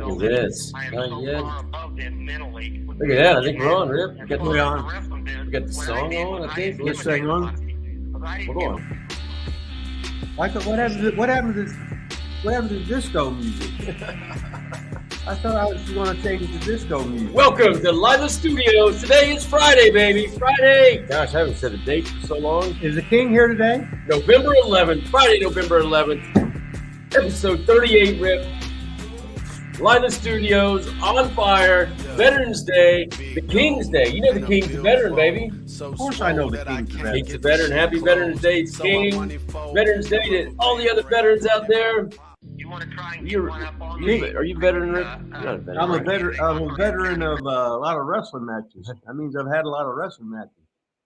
know Look at this. I am Not so yet. far above them mentally. Look at that. I think we're on, Rip. And We got so the, the wrestling biz, we got the what I song did on, was I think. This thing on? Hold on. I thought, what happened to disco music? I thought I was going to change it to disco music. Welcome to Lila Studios. Today is Friday, baby. Friday. Gosh, I haven't said a date for so long. Is the king here today? November 11th. Friday, November 11th. Episode 38, Rip. Lila Studios, on fire. Veterans Day. The King's Day. You know the King's a veteran, baby. Of course I know the king's a veteran. King's a veteran. Happy Veterans Day, King. Veterans Day to all the other veterans out there. You want to try and get one up on Are me? you a veteran, Rick? You're not a veteran. I'm a right? veteran. I'm a veteran of a lot of wrestling matches. That means I've had a lot of wrestling matches.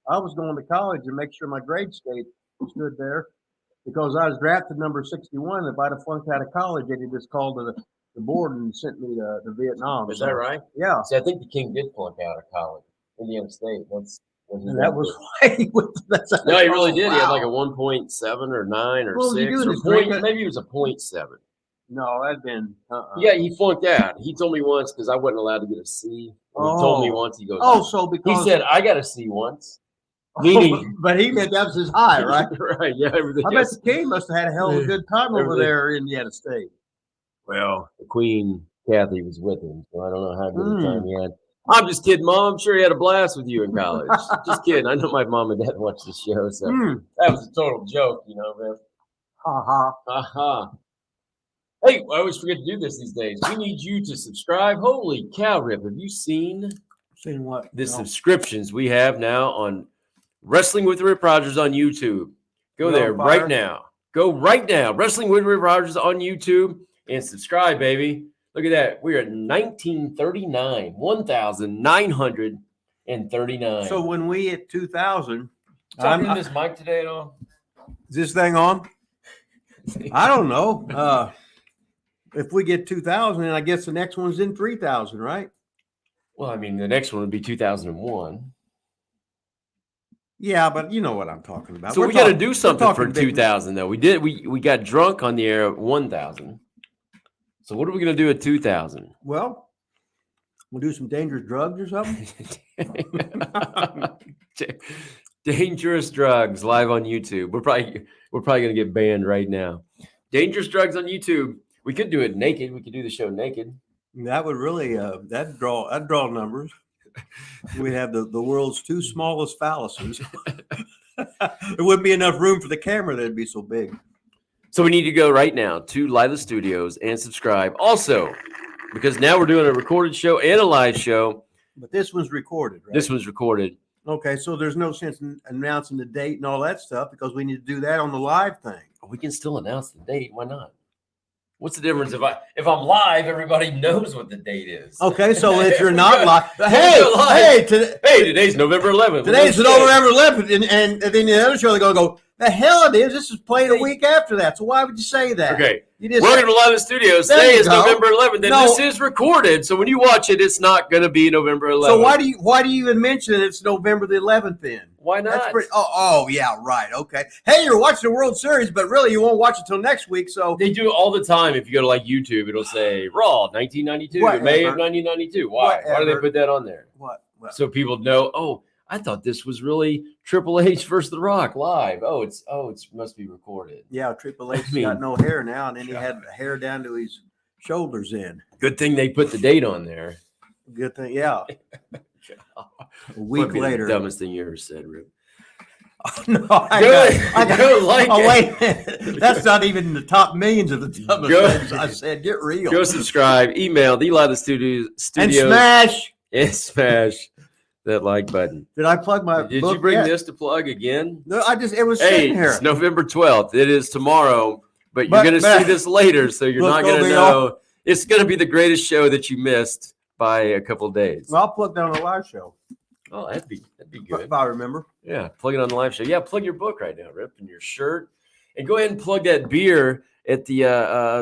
I was going to college and make sure my grade stood there because I was drafted number 61. If I'd have flunked out of college, they'd have just called the board and sent me to Vietnam. Is that right? Yeah. See, I think the King did flunk out of college, Indiana State. And that was why he went. No, he really did. He had like a 1.7 or 9 or What was he 6 doing? or His point. grade- Maybe it was a 0.7. No, that'd been. Yeah, he flunked out. He told me once because I wasn't allowed to get a C. He told me once. He goes, Oh, so he because said I got a C once. Meaning, but he meant that was his high, right? right? Yeah, everything. I bet else. the king must have had a hell of a good time over Everything. there in Indiana State. Well, the Queen Kathy was with him, so I don't know how good a Hmm. time he had. I'm just kidding, Mom. I'm sure he had a blast with you in college. Just kidding. I know my mom and dad watched the show, so that was a total joke, you know, man. Ha ha. Aha. Hey, I always forget to do this these days. We need you to subscribe. Holy cow, Rip. Have you seen Seen what? the No. subscriptions we have now on Wrestling with Rip Rogers on YouTube? Go We're there on fire. right now. Go right now. Wrestling with Rip Rogers on YouTube and subscribe, baby. Look at that. We're at 1939, 1,939. So when we hit 2,000, talking to this mic today at all? is this thing on? I don't know. If we get 2,000, and I guess the next one's in 3,000, right? Well, I mean, the next one would be 2001. Yeah, but you know what I'm talking about. So We're we got to talking- do we're something for talking big- 2000, though. We got drunk on the air at 1,000. So what are we going to do at 2,000? Well, we'll do some dangerous drugs or something. Dangerous drugs live on YouTube. We're probably going to get banned right now. Dangerous drugs on YouTube. We could do it naked. We could do the show naked. That would really that'd draw numbers. We'd have the world's two smallest phalluses. There wouldn't be enough room for the camera. That'd be so big. So we need to go right now to Lila Studios and subscribe. Also, because now we're doing a recorded show and a live show. But this one's recorded, right? This one's recorded. Okay, so there's no sense in announcing the date and all that stuff because we need to do that on the live thing. We can still announce the date. Why not? What's the difference if I'm live? Everybody knows what the date is. Okay, so if you're not live, Hey, hey, today's November 11th. today's November 11th, and then the other show they're going to go, the hell it is. This is playing a week after that. So why would you say that? Okay. You just Welcome to Lila Studios. There Today you is go. November 11th, and No. this is recorded. So when you watch it, it's not going to be November 11th. So why do you even mention it's November the 11th then? Why not? That's pretty. Oh, yeah, right. Okay. Hey, you're watching the World Series, but really you won't watch it till next week. So They do it all the time. If you go to like YouTube, it'll say Raw 1992, Whatever. May of 1992. Why? Why do they Whatever. put that on there? what? So people know. Oh, I thought this was really Triple H versus The Rock live. It must be recorded. Yeah, Triple H mean- got no hair now, and then he had hair down to his shoulders. In Good thing they put the date on there. good thing, yeah. A week Might be later. the dumbest thing you ever said, Rip. No, Go like oh, it. wait a minute. That's not even in the top millions of the dumbest Go- things I said. Get real. Go subscribe. Email the Lila Studios and smash. and smash that like button. Did I plug my Did book you bring yet? this to plug again? No, it was Hey, sitting here. it's November 12th. It is tomorrow, but you're But- going to but- see this later, so you're Look, not going to Obi, know. It's going to be the greatest show that you missed by a couple of days. Well, I'll plug that on the live show Oh, that'd be good. if I remember. Yeah, plug it on the live show. Yeah, plug your book right now, Rip, and your shirt. And go ahead and plug that beer at the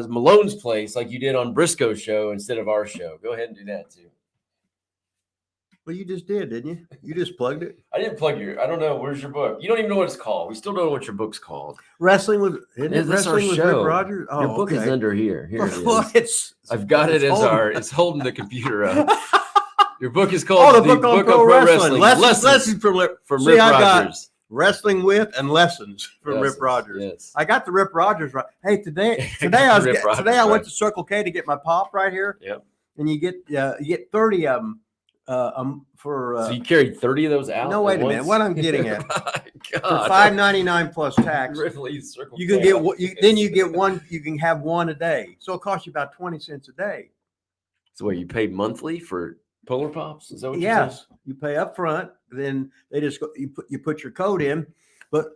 Malone's place like you did on Briscoe's show instead of our show. Go ahead and do that, too. Well, you just did, didn't you? You just plugged it. I didn't plug your. I don't know. Where's your book? You don't even know what it's called. We still don't know what your book's called. Wrestling with That's our Wrestling with show. Rick Rogers. Oh, Your book is okay. under here. Here it is. Well, I've got it as holding- it's holding the computer up. Your book is Oh, called the book on pro wrestling. Lessons from Rip I got Rogers. Wrestling with and lessons from Rip Rogers. Yes. I got the Rip Rogers right. Hey, today I went to Circle K to get my pop right here. Yep. And you get 30 of them for. So you carried 30 of those out? No, wait a minute. What I'm getting at for $5.99 plus tax. You can get then you get one. You can have one a day. So it costs you about 20 cents a day. So what, you pay monthly for Polar Pops? Is that what you're saying? Yes, you pay up front. Then they just go, you put your code in. But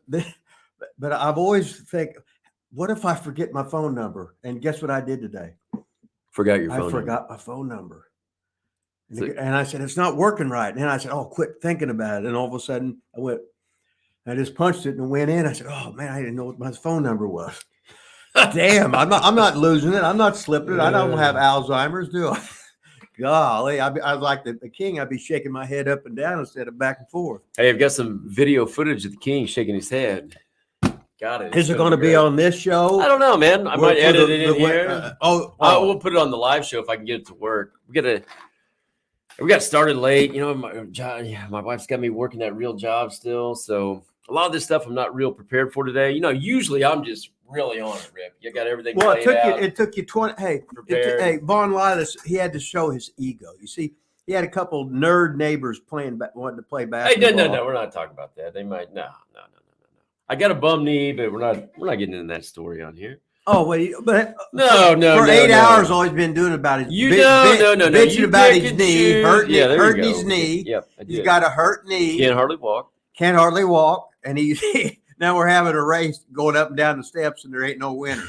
I've always think, what if I forget my phone number? And guess what I did today? Forgot your phone. I forgot my phone number. And I said, it's not working right. And then I said, oh, quit thinking about it. And all of a sudden I just punched it and went in. I said, oh man, I didn't know what my phone number was. Damn, I'm not losing it. I'm not slipping it. I don't have Alzheimer's, do I? Golly, I was like the king. I'd be shaking my head up and down instead of back and forth. Hey, I've got some video footage of the king shaking his head. Got it. Is it going to be on this show? I don't know, man. I might edit it in here. We'll put it on the live show if I can get it to work. We got started late. You know, my wife's got me working that real job still. So a lot of this stuff I'm not real prepared for today. You know, usually I'm just really on it, Rip. You got everything. Well, it took you 20. Hey, Von Lilas, he had to show his ego. You see, he had a couple nerd neighbors wanting to play basketball. Hey, no, we're not talking about that. They might no. I got a bum knee, but we're not getting into that story on here. Oh wait, but no. For 8 hours, all he's been doing about his bitching about his knee, hurting his knee. Yep, he's got a hurt knee. Can't hardly walk, and he's now we're having a race going up and down the steps, and there ain't no winner.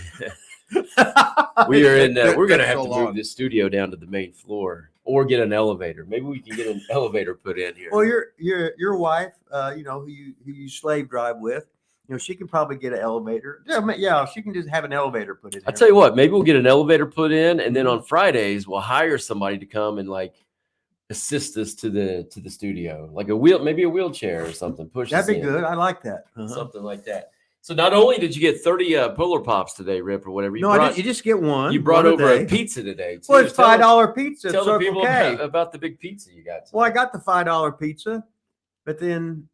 We're gonna have to move this studio down to the main floor or get an elevator. Maybe we can get an elevator put in here. Well, your wife, who you slave drive with. You know, she can probably get an elevator. Yeah, she can just have an elevator put in. I'll tell you what, maybe we'll get an elevator put in, and then on Fridays we'll hire somebody to come and like assist us to the studio, like maybe a wheelchair or something. That'd be good. I like that. Something like that. So not only did you get 30 Polar Pops today, Rip, or whatever. You just get one. You brought over a pizza today. Too. Well, it's $5 pizza. Tell the people about the big pizza you got today. Well, I got the $5 pizza, but then.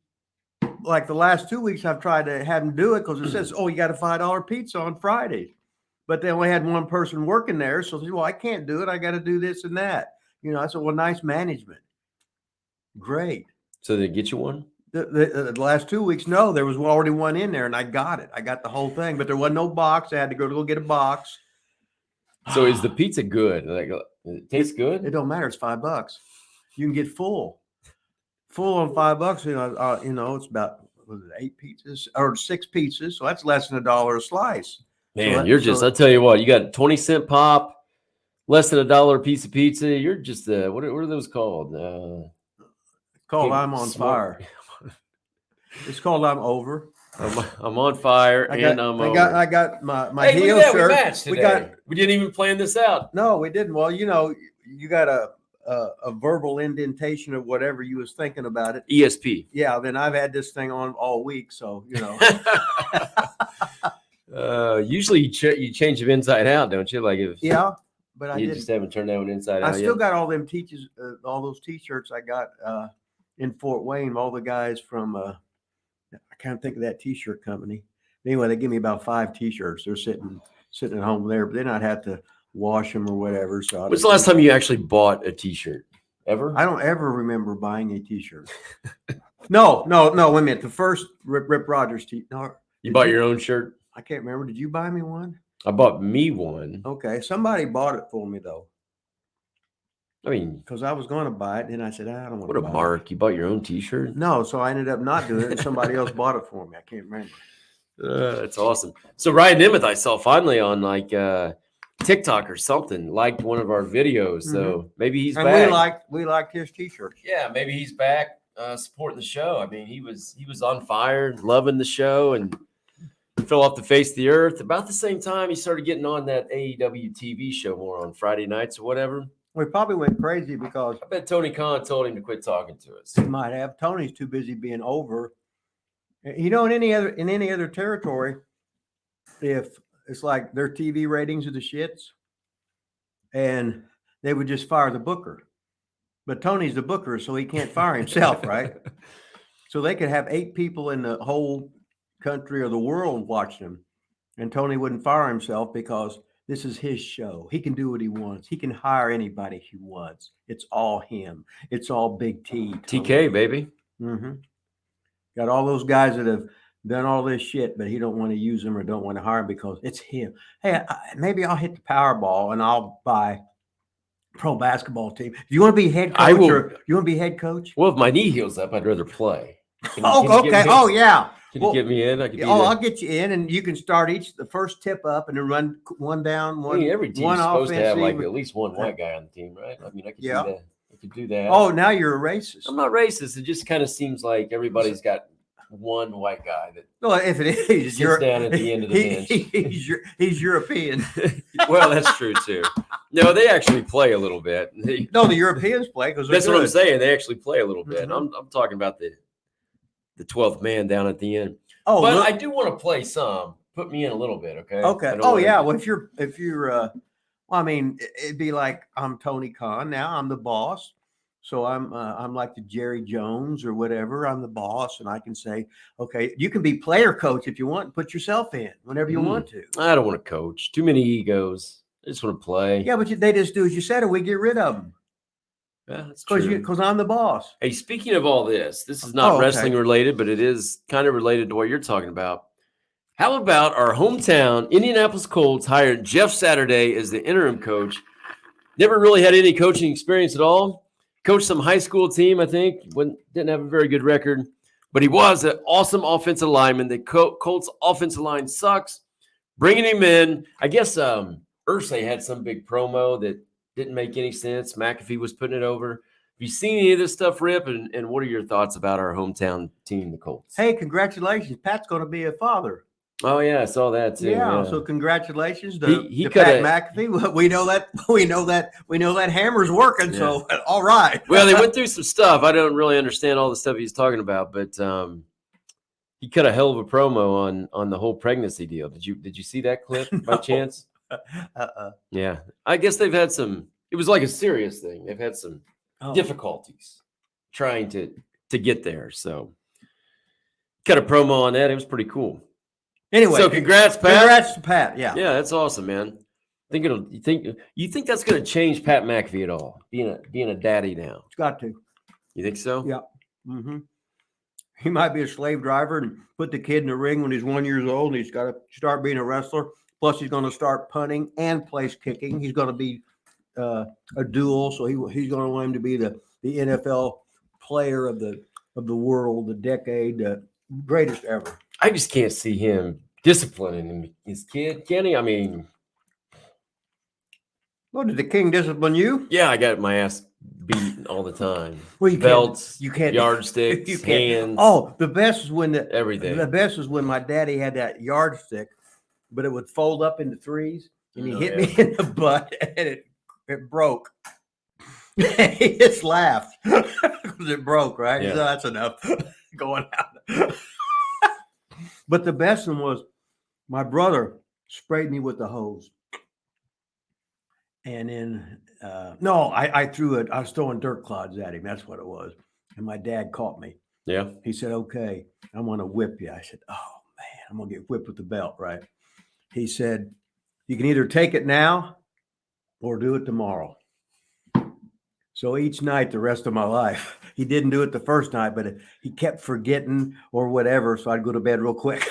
Like the last 2 weeks, I've tried to have them do it because it says, "Oh, you got a $5 pizza on Friday," but they only had one person working there, so they said, "Well, I can't do it. I got to do this and that." You know, I said, "Well, nice management, great." So they get you one? The last 2 weeks, no, there was already one in there, and I got it. I got the whole thing, but there wasn't no box. I had to go get a box. So is the pizza good? Like, it tastes good? It don't matter. It's $5. You can get full on $5. You know, it's about 8 pizzas or 6 pizzas, so that's less than $1 a slice. Man, I'll tell you what, you got a 20-cent pop, less than $1 piece of pizza. You're just what are those called? I'm on fire. It's called I'm over. I'm on fire I got my heel shirt. We matched today. We didn't even plan this out. No, we didn't. Well, you know, you got a verbal indentation of whatever you was thinking about it. ESP. Yeah, then I've had this thing on all week, so you know. Usually you change them inside out, don't you? Like but I just haven't turned that one inside out. I still got all them all those T-shirts I got in Fort Wayne. All the guys from I can't think of that T-shirt company. Anyway, they give me about 5 T-shirts. They're sitting at home there, but then I'd have to wash them or whatever. So when's the last time you actually bought a T-shirt? Ever? I don't ever remember buying a T-shirt. No. Wait a minute. The first Rip Rogers T-shirt. No, you bought your own shirt? I can't remember. Did you buy me one? I bought me one. Okay. Somebody bought it for me though. I mean, because I was going to buy it, and I said, I don't want to buy it. What a mark. You bought your own T-shirt? No. So I ended up not doing it, and somebody else bought it for me. I can't remember. That's awesome. So Ryan Nemeth, I saw finally on like TikTok or something, liked one of our videos. So maybe he's back. We liked his T-shirts. Yeah, maybe he's back supporting the show. I mean, he was on fire, loving the show, and fell off the face of the earth. About the same time, he started getting on that AEW TV show more on Friday nights or whatever. We probably went crazy because I bet Tony Khan told him to quit talking to us. he might have. Tony's too busy being over. You know, in any other territory, if it's like their TV ratings are the shits, and they would just fire the booker. But Tony's the booker, so he can't fire himself, right? So they could have 8 people in the whole country or the world watching him, and Tony wouldn't fire himself because this is his show. He can do what he wants. He can hire anybody he wants. It's all him. It's all Big T. Tony. TK, baby. Mm-hmm. Got all those guys that have done all this shit, but he don't want to use them or don't want to hire them because it's him. Hey, maybe I'll hit the Powerball and I'll buy pro basketball team. Do you want to be head coach? I will. Or you want to be head coach? Well, if my knee heals up, I'd rather play. Can you Okay. get me- Oh, yeah. Can you get me in? I could be I'll get you in, and you can start the first tip up, and then run one down, one. every team's one supposed to have like offensive. at least one white guy on the team, right? I mean, I could Yeah. do that. I could do that. Oh, now you're a racist. I'm not racist. It just kind of seems like everybody's got one white guy that Well, if it is, sits down at the end of the bench. He's European. Well, that's true too. No, they actually play a little bit. No, the Europeans play because That's what I'm saying. They actually play a little bit. Mhm. I'm talking about the 12th man down at the end. Oh, But look- I do want to play some. Put me in a little bit, okay? okay. I don't Oh, wanna- yeah. Well, if you're, well, I mean, it'd be like I'm Tony Khan now. I'm the boss. So I'm like the Jerry Jones or whatever. I'm the boss, and I can say, okay, you can be player coach if you want. Put yourself in whenever you want to. I don't want to coach. Too many egos. I just want to play. Yeah, but they just do as you said, and we get rid of them Yeah, that's true. because I'm the boss. Hey, speaking of all this is not Oh, okay. wrestling related, but it is kind of related to what you're talking about. How about our hometown Indianapolis Colts hired Jeff Saturday as the interim coach? Never really had any coaching experience at all. Coached some high school team, I think. Didn't have a very good record, but he was an awesome offensive lineman. The Colts offensive line sucks. Bringing him in, I guess Irsay had some big promo that didn't make any sense. McAfee was putting it over. Have you seen any of this stuff, Rip? And what are your thoughts about our hometown team, the Colts? Hey, congratulations! Pat's going to be a father. Oh yeah, I saw that too. Yeah, so congratulations to, He to Pat coulda- McAfee. We know that hammer's working. Yeah. So all right. Well, they went through some stuff. I don't really understand all the stuff he's talking about, but he cut a hell of a promo on the whole pregnancy deal. Did you see that clip by No. chance? Uh-uh. Yeah, I guess they've had some. It was like a serious thing. They've had some Oh. difficulties trying to get there. So cut a promo on that. It was pretty cool. Anyway, So congrats, Pat. congrats to Pat. Yeah. Yeah, that's awesome, man. You think that's going to change Pat McAfee at all? Being a daddy now. It's got to. You think so? Yeah. Mm-hmm. He might be a slave driver and put the kid in the ring when he's 1 year old. And he's got to start being a wrestler. Plus, he's going to start punting and place kicking. He's going to be a duel. So he's going to want him to be the NFL player of the world, the decade, the greatest ever. I just can't see him disciplining his kid, can he? I mean, Well, did the king discipline you? yeah, I got my ass beat all the time. Well, you Belts, you can't yardsticks, you can't. hands, Oh, the best is when everything. the best is when my daddy had that yardstick, but it would fold up into threes, and he Oh, hit yeah. me in the butt, and it broke. He just laughed because it broke, right? Yeah. So that's enough going out. But the best one was my brother sprayed me with the hose. And then, I threw it. I was throwing dirt clods at him. That's what it was. And my dad caught me. Yeah. He said, okay, I'm going to whip you. I said, oh, man, I'm going to get whipped with the belt, right? He said, you can either take it now or do it tomorrow. So each night, the rest of my life, he didn't do it the first night, but he kept forgetting or whatever. So I'd go to bed real quick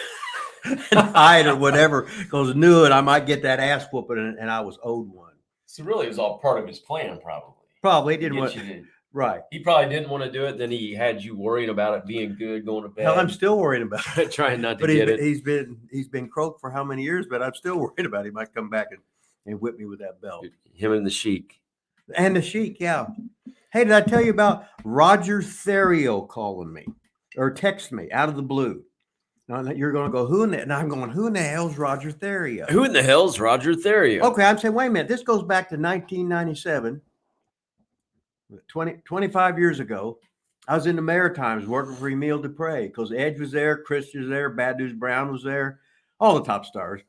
and hide or whatever because I knew it. I might get that ass whooping, and I was owed one. So really, it was all part of his plan, probably. Probably didn't want, Get you to- right. He probably didn't want to do it. Then he had you worried about it being good, going to bed. Hell, I'm still worried about it. trying not to But get it. he's been croaked for how many years? But I'm still worried about it. He might come back and whip me with that belt. Him and the Sheik. And the Sheik, yeah. Hey, did I tell you about Roger Therio calling me or text me out of the blue? Now you're going to go, who in the? And I'm going, who in the hell's Roger Therio? Who in the hell's Roger Therio? Okay, I'm saying, wait a minute. This goes back to 1997. 25 years ago, I was in the Maritimes working for Emile Dupre because Edge was there, Chris was there, Bad News Brown was there, all the top stars.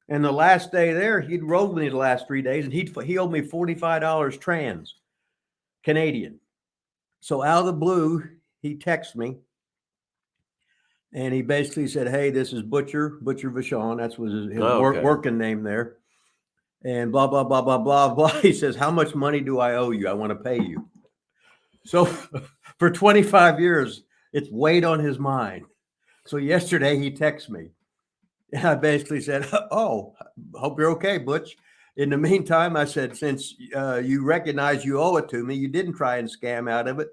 And the last day there, he'd rolled me the last 3 days, and he owed me $45 trans Canadian. So out of the blue, he texted me, and he basically said, "Hey, this is Butcher Vachon." That's was his working name there. And blah, blah, blah, blah, blah, blah. He says, "How much money do I owe you? I want to pay you." So for 25 years, it's weighed on his mind. So yesterday he texted me. And I basically said, "Oh, hope you're okay, Butch. In the meantime," I said, "since you recognize you owe it to me, you didn't try and scam out of it.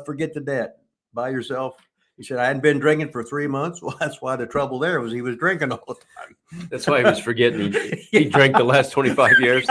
Forget the debt. Buy yourself." He said, "I hadn't been drinking for 3 months." Well, that's why the trouble there was he was drinking all the time. That's why he was forgetting. He drank the last 25 years.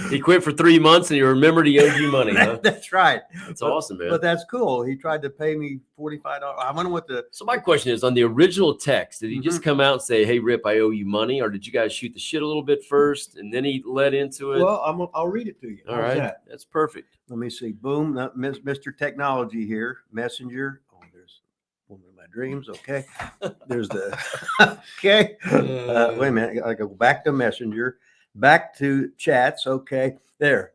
He quit for 3 months, and he remembered he owed you money, huh? That's right. That's awesome, man. But that's cool. He tried to pay me $45. I wonder what the. So my question is, on the original text, did he just come out and say, "Hey, Rip, I owe you money," or did you guys shoot the shit a little bit first, and then he led into it? Well, I'll read it to you. All right, that's perfect. Let me see. Boom, Mr. Technology here, Messenger. Oh, there's one of my dreams. Okay, there's the. Okay, wait a minute. I go back to Messenger, back to chats. Okay, there.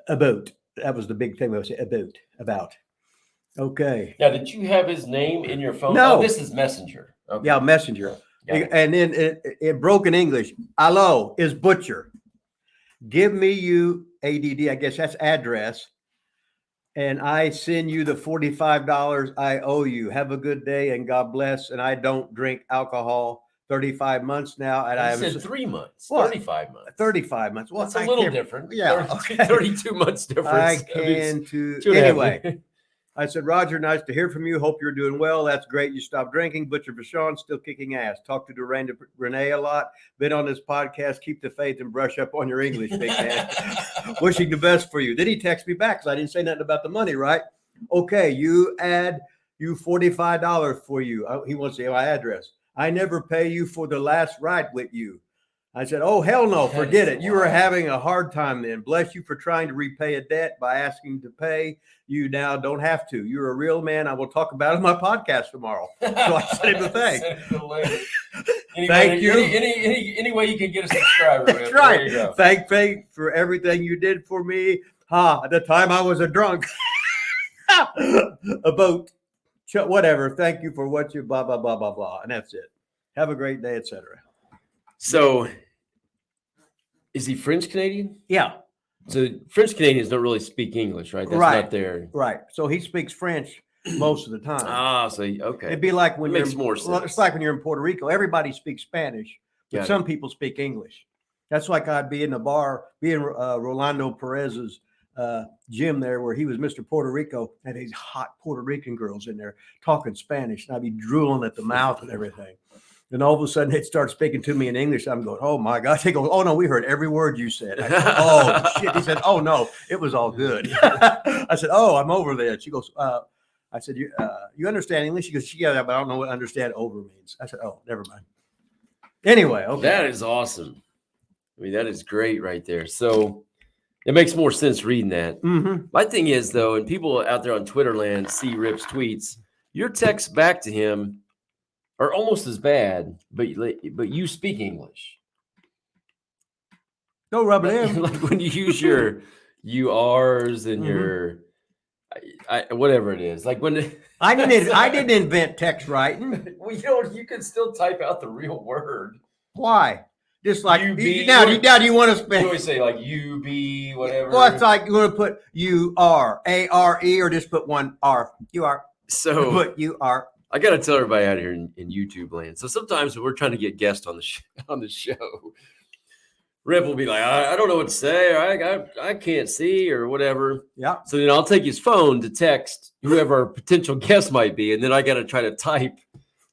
About. That was the big thing. I was about. Okay. Now, did you have his name in your phone? No. Oh, this is Messenger. Okay. Yeah, Messenger. And then in broken English, "Hello, is Butcher. Give me you ADD, I guess that's address, and I send you the $45 I owe you. Have a good day and God bless. And I don't drink alcohol 35 months now. And I said 3 months, What? 35 months. 35 months. Well, That's a little different. Yeah. 32 months difference. I can anyway. I said, "Roger, nice to hear from you. Hope you're doing well. That's great. You stopped drinking. Butcher Vachon, still kicking ass. Talk to Renee a lot. Been on this podcast. Keep the faith and brush up on your English, big man. Wishing the best for you." Then he texted me back because I didn't say nothing about the money, right? "Okay, you $45 for you." He wants to see my address. "I never pay you for the last ride with you." I said, "Oh, hell no, forget it. You were having a hard time then. Bless you for trying to repay a debt by asking to pay. You now don't have to. You're a real man. I will talk about it on my podcast tomorrow." So I sent him the thing. Thank you. Any way you can get a subscriber. That's right. Thank Faith for everything you did for me. At the time I was a drunk. About whatever. Thank you for what you blah, blah, blah, blah, blah. And that's it. Have a great day, etc. So is he French Canadian? Yeah. So French Canadians don't really speak English, right? That's not their right. So he speaks French most of the time. So okay. It'd be like when makes more sense. Well, it's like when you're in Puerto Rico. Everybody speaks Spanish, but some people speak English. That's like I'd be in the bar, being Rolando Perez's gym there, where he was Mr. Puerto Rico, and these hot Puerto Rican girls in there talking Spanish, and I'd be drooling at the mouth and everything. And all of a sudden, they'd start speaking to me in English. I'm going, "Oh, my God." They go, "Oh, no, we heard every word you said." I go, "Oh, shit." He said, "Oh, no, it was all good." I said, "Oh, I'm over there." She goes, I said, you understand English?" She goes, "Yeah, but I don't know what understand over means." I said, "Oh, never mind." Anyway, okay. That is awesome. I mean, that is great right there. So it makes more sense reading that. Mm-hmm. My thing is, though, and people out there on Twitter land see Rip's tweets, your texts back to him are almost as bad, but you speak English. No rub it in. Like when you use your URs and your whatever it is. Like when I didn't invent text writing. Well, you can still type out the real word. Why? Just like now, do you want to spend? You always say like UB, whatever. Well, it's like you want to put URARE, or just put one R. UR. So put UR. I got to tell everybody out here in YouTube land. So sometimes when we're trying to get guests on the show, Rip will be like, I don't know what to say, or I can't see, or whatever. Yeah. So then I'll take his phone to text whoever our potential guest might be, and then I got to try to type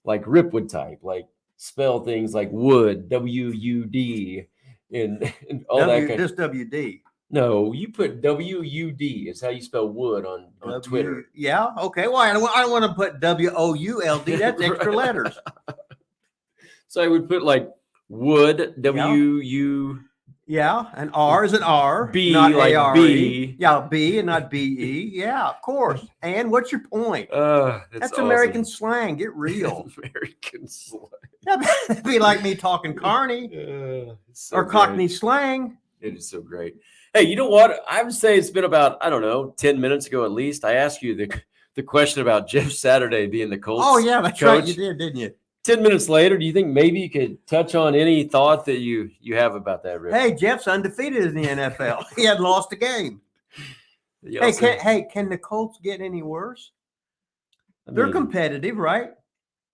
like Rip would type, like spell things like wood, WUD, and all that kind. Just WD. No, you put WUD is how you spell wood on Twitter. Yeah. Okay. Well, I don't want to put WOULD. That's extra letters. So I would put like wood, WU. Yeah, an R is an R, B not like A-R-E. B. Yeah, B and not B-E. Yeah, of course. And what's your point? That's awesome. American slang. Get real. American slang. That'd be like me talking Carney So or great. Cockney slang. It is so great. Hey, you know what? I would say it's been about, I don't know, 10 minutes ago at least. I asked you the question about Jeff Saturday being the Colts. Oh, yeah, that's coach. right. You did, didn't you? 10 minutes later, do you think maybe you could touch on any thought that you have about that, Rick? Hey, Jeff's undefeated in the NFL. He hadn't lost a game. Can the Colts get any worse? They're competitive, right?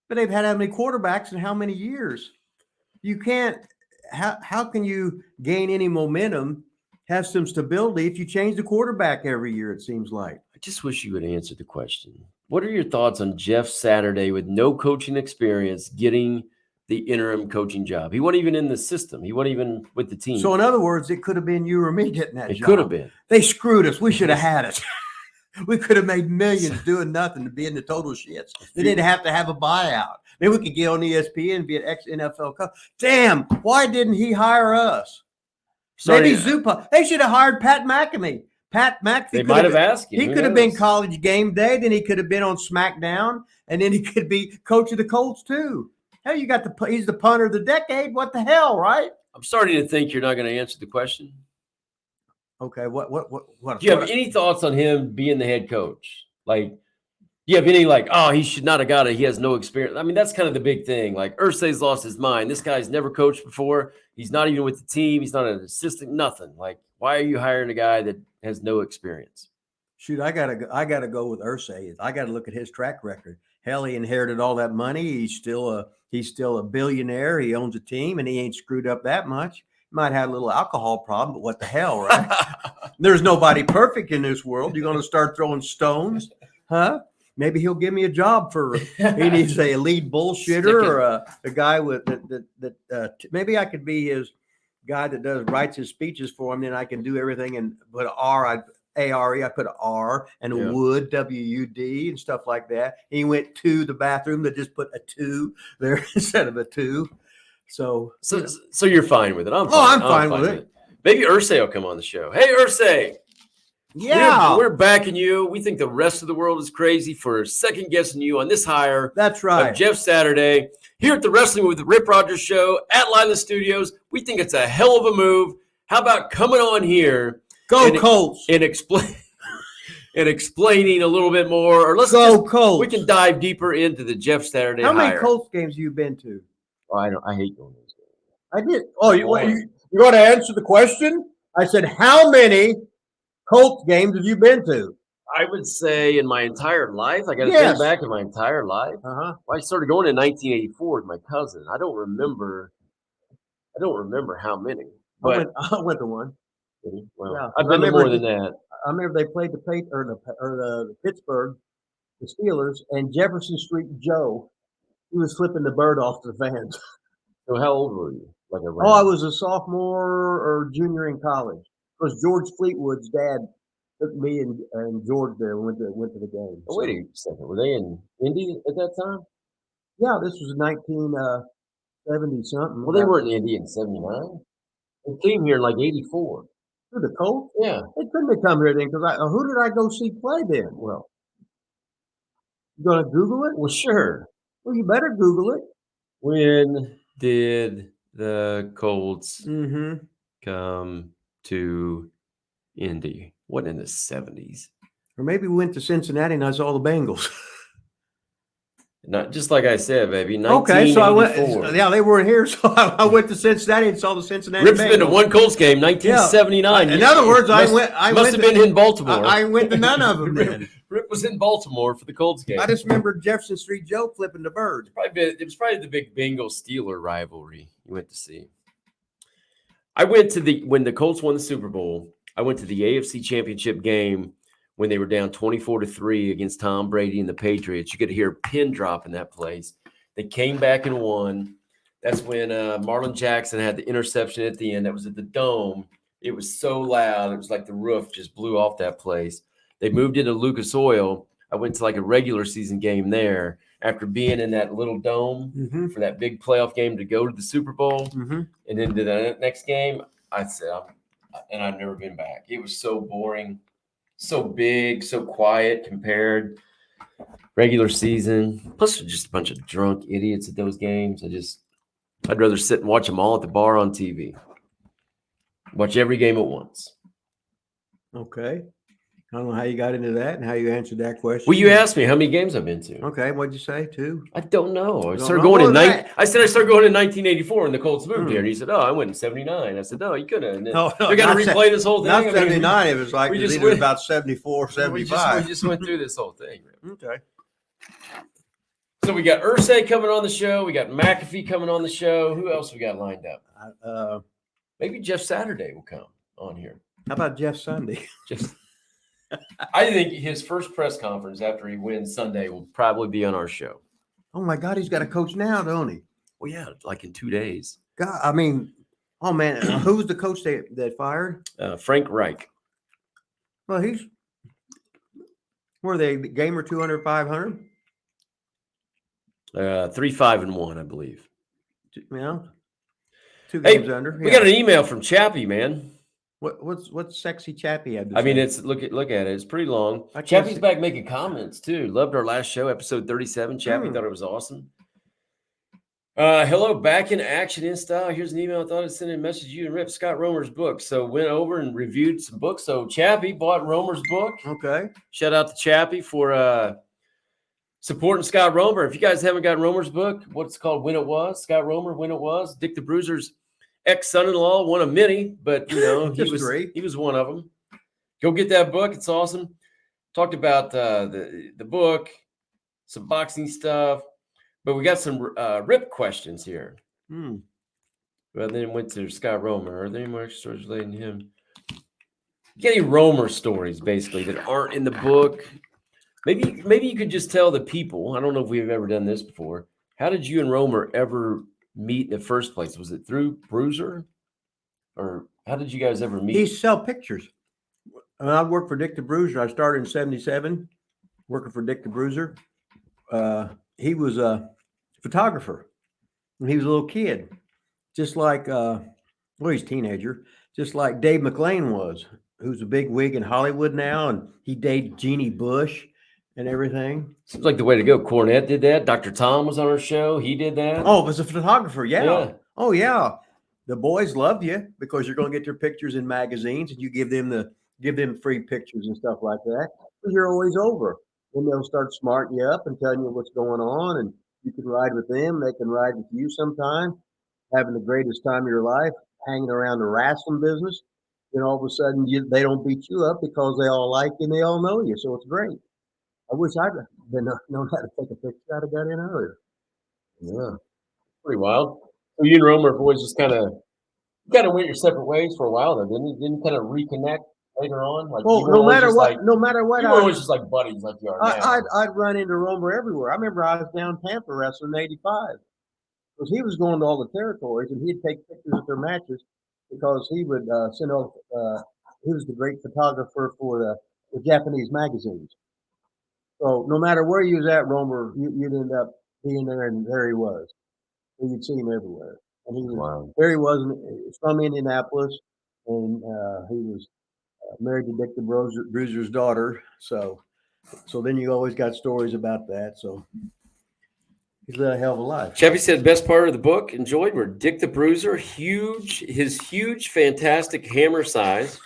But they've had how many quarterbacks in how many years? You can't. How can you gain any momentum, have some stability if you change the quarterback every year? It seems like. I just wish you would answer the question. What are your thoughts on Jeff Saturday with no coaching experience getting the interim coaching job? He wasn't even in the system. He wasn't even with the team. So in other words, it could have been you or me getting that job. It could have been. They screwed us. We should have had it. We could have made millions doing nothing to be in the total shits. They didn't have to have a buyout. Maybe we could get on ESPN and be an ex-NFL coach. Damn, why didn't he hire us? Maybe Zupa. They should have hired Pat McAfee. Pat McAfee. They might have asked him. He could have been College Game Day. Then he could have been on SmackDown, and then he could be coach of the Colts too. Hell, you got he's the punter of the decade. What the hell, right? I'm starting to think you're not going to answer the question. Okay, what? Do you have any thoughts on him being the head coach? Like, do you have any he should not have got it. He has no experience. I mean, that's kind of the big thing. Like, Irsay's lost his mind. This guy's never coached before. He's not even with the team. He's not an assistant. Nothing. Like, why are you hiring a guy that has no experience? Shoot, I gotta go with Irsay. I got to look at his track record. Hell, he inherited all that money. He's still a billionaire. He owns a team, and he ain't screwed up that much. Might have a little alcohol problem, but what the hell, right? There's nobody perfect in this world. You're going to start throwing stones, huh? Maybe he'll give me a job for. He needs a lead bullshitter or a guy with that. Maybe I could be his guy that writes his speeches for him. Then I can do everything and put an R. A-R-E, I put an R and a wood, W-U-D, and stuff like that. He went to the bathroom that just put a 2 there instead of a 2. So you're fine with it. I'm fine with it. Maybe Irsay will come on the show. Hey, Irsay. Yeah. We're backing you. We think the rest of the world is crazy for second guessing you on this hire. That's right. Of Jeff Saturday here at the Wrestling with the Rip Rogers show at Lila Studios. We think it's a hell of a move. How about coming on here? Go Colts. And explaining a little bit more. Or let's go Colts. We can dive deeper into the Jeff Saturday How many hire. Colts games have you been to? Oh, I hate going to those games. I did. Oh, you want to answer the question? I said, how many Colts games have you been to? I would say in my entire life. I got to think back in my entire life. Uh-huh. Well, I started going in 1984 with my cousin. I don't remember how many. But I went to one. Well, yeah. I've been to more than that. I remember they played the Pittsburgh, the Steelers, and Jefferson Street Joe. He was flipping the bird off to the fans. So how old were you? I was a sophomore or junior in college. Because George Fleetwood's dad took me and George there and went to the game. Oh, wait a second. Were they in Indy at that time? Yeah, this was 1970 something. Well, they weren't in Indy in 79. They came here in 84. Who, the Colts? Yeah. They couldn't have come here then because who did I go see play then? Well, you gonna Google it? Well, sure. Well, you better Google it. When did the Colts Mm-hmm. come to Indy? What, in the 70s? Or maybe we went to Cincinnati and I saw the Bengals. Not just like I said, baby. Okay, so I went. Yeah, they weren't here, so I went to Cincinnati and saw the Cincinnati. Rip's Bengals. been to one Colts game, 1979. Yeah. In other words, I must have been in Baltimore. I went to none of them. Then Rip was in Baltimore for the Colts game. I just remember Jefferson Street Joe flipping the bird. It was probably the big Bengals-Steeler rivalry you went to see. I went to when the Colts won the Super Bowl. I went to the AFC Championship game when they were down 24-3 against Tom Brady and the Patriots. You could hear a pin drop in that place. They came back and won. That's when Marlon Jackson had the interception at the end. That was at the Dome. It was so loud. It was like the roof just blew off that place. They moved into Lucas Oil. I went to a regular season game there after being in that little dome for that big playoff game to go to the Super Bowl. Mm-hmm. And then to the next game, I said, and I've never been back. It was so boring, so big, so quiet compared regular season. Plus, they're just a bunch of drunk idiots at those games. I'd rather sit and watch them all at the bar on TV. Watch every game at once. Okay. I don't know how you got into that and how you answered that question. Well, you asked me how many games I've been to. Okay, what'd you say? 2? I don't know. I Don't started know going in more than that. I started going in 1984 when the Colts moved here, and he said, "Oh, I went in '79." I said, "No, you couldn't." No, They're going to replay this whole thing. Not 79. It was like we it was just either went- about 74, we 75. just went through this whole thing. Okay. So we got Irsay coming on the show. We got McAfee coming on the show. Who else we got lined up? Maybe Jeff Saturday will come on here. How about Jeff Sunday? I think his first press conference after he wins Sunday will probably be on our show. Oh my God, he's got a coach now, don't he? Well, yeah, like in 2 days. God, I mean, oh man, who's the coach that fired? Frank Reich. Well, were they game or 200, 500? 3-5-1, I believe. Yeah, 2 Hey, games under. We got an email from Chappie, man. What's sexy Chappie had to I mean, say? it's look at it. It's pretty long. I can't Chappie's see- back making comments too. Loved our last show, episode 37. Chappie thought it was awesome. Hello, back in action in style. Here's an email. I thought I'd send a message to you and Rip Scott Romer's book. So went over and reviewed some books. So Chappie bought Romer's book. Okay. Shout out to Chappie for supporting Scott Romer. If you guys haven't got Romer's book, what's it called? When It Was. Scott Romer, When It Was. Dick the Bruiser's ex-son-in-law, one of many, but he was one of them. Go get that book. It's awesome. Talked about the book, some boxing stuff, but we got some Rip questions here. Well, then went to Scott Romer. Are there any more stories relating to him? Get any Romer stories, basically, that aren't in the book? Maybe you could just tell the people. I don't know if we've ever done this before. How did you and Romer ever meet in the first place? Was it through Bruiser? Or how did you guys ever meet? He sell pictures. When I worked for Dick the Bruiser, I started in 77 working for Dick the Bruiser. He was a photographer when he was a little kid, just like, he's a teenager, just like Dave McLean was, who's a big wig in Hollywood now, and he dated Jeannie Bush and everything. Seems like the way to go. Cornette did that. Dr. Tom was on our show. He did that. Oh, as a photographer, yeah. Yeah. Oh, yeah. The boys love you because you're going to get their pictures in magazines, and you give them free pictures and stuff like that. Because you're always over, and they'll start smarting you up and telling you what's going on, and you can ride with them. They can ride with you sometime, having the greatest time of your life, hanging around the wrestling business. Then all of a sudden, they don't beat you up because they all like you and they all know you. So it's great. I wish I'd been known how to take a picture. I'd have got in earlier. Yeah. Pretty wild. So you and Romer have always just kind of went your separate ways for a while, though, didn't you? Didn't kind of reconnect later on? Like, Well, no matter what, you were always just like buddies like you are now. I'd run into Romer everywhere. I remember I was down Tampa wrestling in '85 because he was going to all the territories and he'd take pictures of their matches because he would send off. He was the great photographer for the Japanese magazines. So no matter where you was at, Romer, you'd end up being there, and there he was. And you'd see him everywhere. And he was there. He was from Indianapolis, and he was married to Dick the Bruiser's daughter. So then you always got stories about that. So he's led a hell of a life. Chappie said best part of the book enjoyed were Dick the Bruiser, his huge, fantastic hammer size.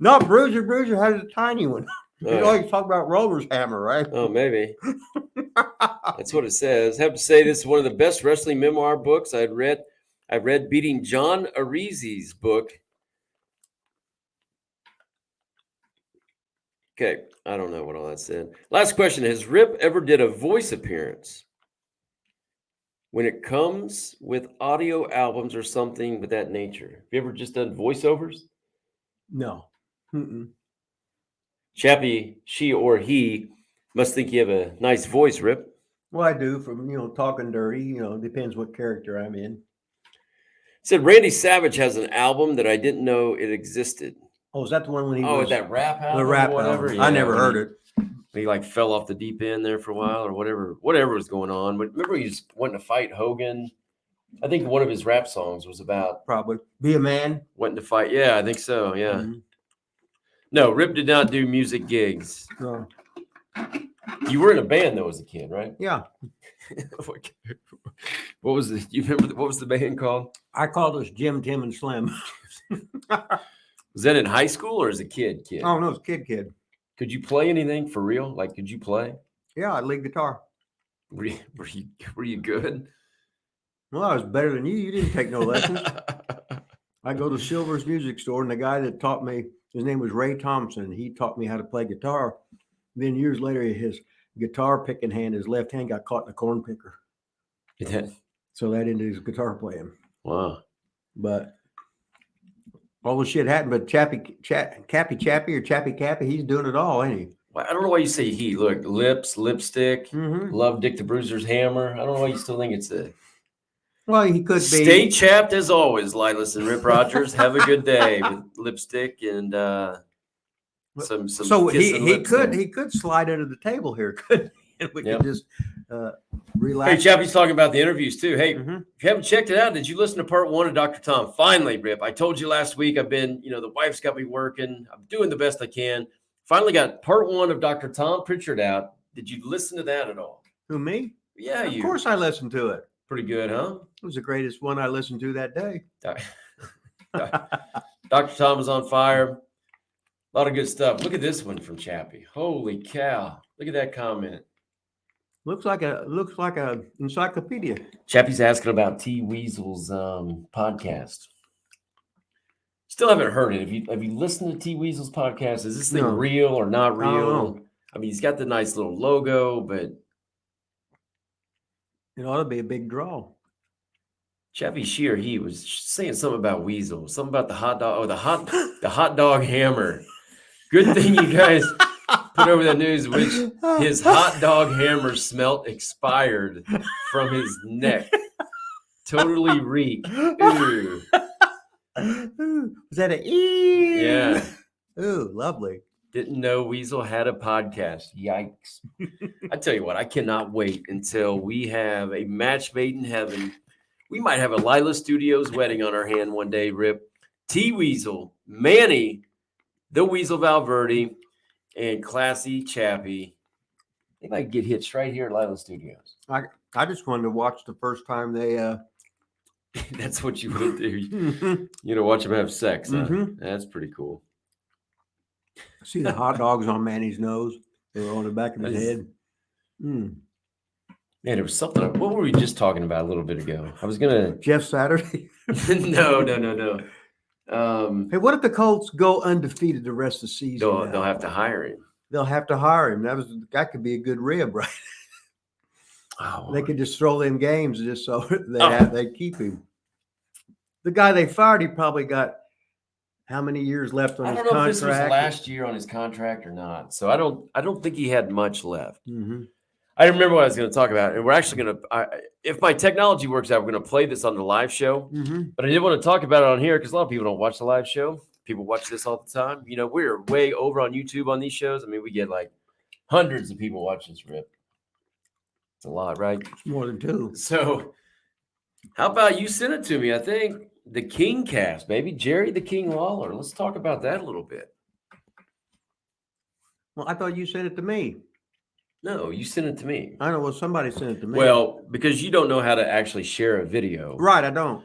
No, Bruiser has a tiny one. You Oh. always talk about Romer's hammer, right? Oh, maybe. That's what it says. I have to say this is one of the best wrestling memoir books I've read. I read beating John Arizi's book. Okay, I don't know what all that said. Last question. Has Rip ever did a voice appearance? When it comes with audio albums or something with that nature. Have you ever just done voiceovers? No. Mm-mm. Chappie, she or he must think you have a nice voice, Rip. Well, I do from, talking dirty, depends what character I'm in. Said Randy Savage has an album that I didn't know it existed. Oh, is that the one when he Oh, was that rap album? the rap or whatever? album? I never when heard it. He like fell off the deep end there for a while or whatever was going on. But remember he was wanting to fight Hogan I think one of his rap songs was about Probably Be a Man. wanting to fight. Yeah, I think so. Yeah. Mhm. No, Rip did not do music gigs. So, You were in a band though as a kid, right? yeah, What was the? You remember what was the band called? I called us Jim, Tim, and Slim. Was that in high school or as a kid? Oh no, it's kid. Could you play anything for real? Like, could you play? Yeah, I lead guitar. Were you good? Well, I was better than you. You didn't take no lessons. I go to Silver's music store, and the guy that taught me, his name was Ray Thompson. He taught me how to play guitar. Then years later, his guitar picking hand, his left hand, got caught in a corn picker. So that ended his guitar playing. Wow. But all the shit happened. But Cappy Chappy, he's doing it all, ain't he? Well, I don't know why you say he. Look, lips, lipstick, Mm-hmm. love Dick the Bruiser's hammer. I don't know why you still think it's a. Well, he could be. Stay chapped as always, Lilas and Rip Rogers. Have a good day with lipstick and some. So he could there. he could slide under the table here, couldn't he? And we could just relax. Hey, Chappie's talking about the interviews too. Hey, Mhm. if you haven't checked it out, did you listen to part 1 of Dr. Tom? Finally, Rip. I told you last week I've been, the wife's got me working. I'm doing the best I can. Finally got part 1 of Dr. Tom Pritchard out. Did you listen to that at all? Who, me? Yeah, Of you. course I listened to it. Pretty good, huh? It was the greatest one I listened to that day. Dr. Tom is on fire. A lot of good stuff. Look at this one from Chappie. Holy cow. Look at that comment. Looks like a encyclopedia. Chappie's asking about T Weasel's podcast. Still haven't heard it. Have you listened to T Weasel's podcast? Is this thing No. real or not real? I don't know. I mean, he's got the nice little logo, but It ought to be a big draw. Chappie Shear, he was saying something about Weasel, something about the hot dog. Oh, the hot dog hammer. Good thing you guys put over the news, which his hot dog hammer smelt expired from his neck. Totally reek. Ooh. Was that a E? Yeah. Ooh, lovely. Didn't know Weasel had a podcast. Yikes. I tell you what, I cannot wait until we have a match made in heaven. We might have a Lila Studios wedding on our hand one day, Rip. T Weasel, Manny, the Weasel Valverde, and Classy Chappie. They might get hitched right here at Lila Studios. I just wanted to watch the first time they That's what you would do. Watch them have sex. Huh? Mhm. That's pretty cool. see the hot dogs on Manny's nose. They were on the back of his head. Mm. Man, it was something. What were we just talking about a little bit ago? I was gonna. Jeff Saturday. No. Hey, what if the Colts go undefeated the rest of the season? They'll have to hire him. They'll have to hire him. That could be a good rib, right? Oh, They could just throw them games just so they keep him. The guy they fired, he probably got how many years left on I his don't know contract? if this was last year on his contract or not. So I don't think he had much left. Mm-hmm. I remember what I was going to talk about, and we're actually going to. If my technology works out, we're going to play this on the live show. Mm-hmm. But I did want to talk about it on here because a lot of people don't watch the live show. People watch this all the time. We're way over on YouTube on these shows. I mean, we get like hundreds of people watch this, Rip. It's a lot, right? It's more than two. So how about you send it to me? I think the King cast, baby. Jerry the King Lawler. Let's talk about that a little bit. Well, I thought you sent it to me. No, you sent it to me. I know. Well, somebody sent it to me. Well, because you don't know how to actually share a video. right, I don't.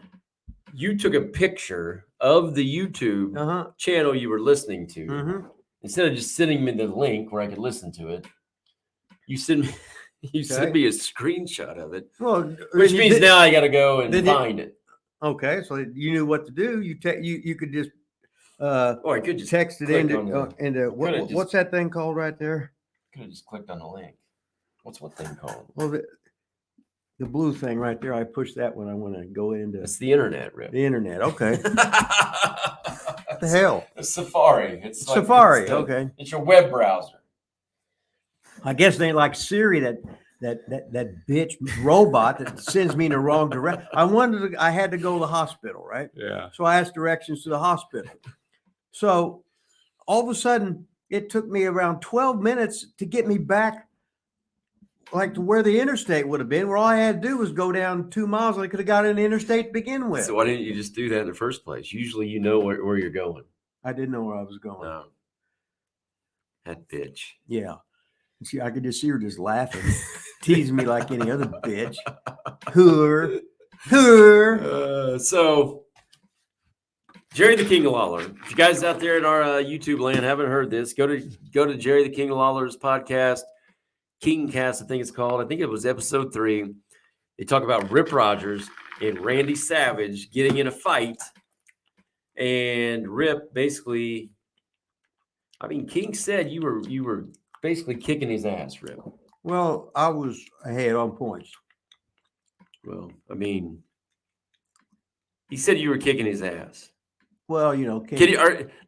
You took a picture of the YouTube channel you were listening to. Mm-hmm. Instead of just sending me the link where I could listen to it, you sent me a screenshot of it. Well, Which means now I got to go and find it. Okay, so you knew what to do. You could just Or I could just text it click into what's that thing called right there? Could have just clicked on the link. What thing called? Well, the blue thing right there. I push that when I want to go into It's the internet, Rip. the internet. Okay, what the hell? It's Safari. It's like, Safari. it's Okay, It's your web browser. I guess they ain't like Siri that bitch robot that sends me in the wrong direction. I had to go to the hospital, right? Yeah. So I asked directions to the hospital. So all of a sudden, it took me around 12 minutes to get me back like to where the interstate would have been, where all I had to do was go down 2 miles and I could have got in the interstate to begin with. So why didn't you just do that in the first place? Usually you know where you're going. I didn't know where I was going. No. That bitch. Yeah. See, I could just see her just laughing, teasing me like any other bitch. Hooer. So Jerry the King of Lawler. If you guys out there in our YouTube land haven't heard this, go to Jerry the King of Lawler's podcast, Kingcast, I think it's called. I think it was episode 3. They talk about Rip Rogers and Randy Savage getting in a fight, and Rip basically, I mean, King said you were basically kicking his ass, Rip. Well, I was ahead on points. Well, I mean, he said you were kicking his ass. Well, you know,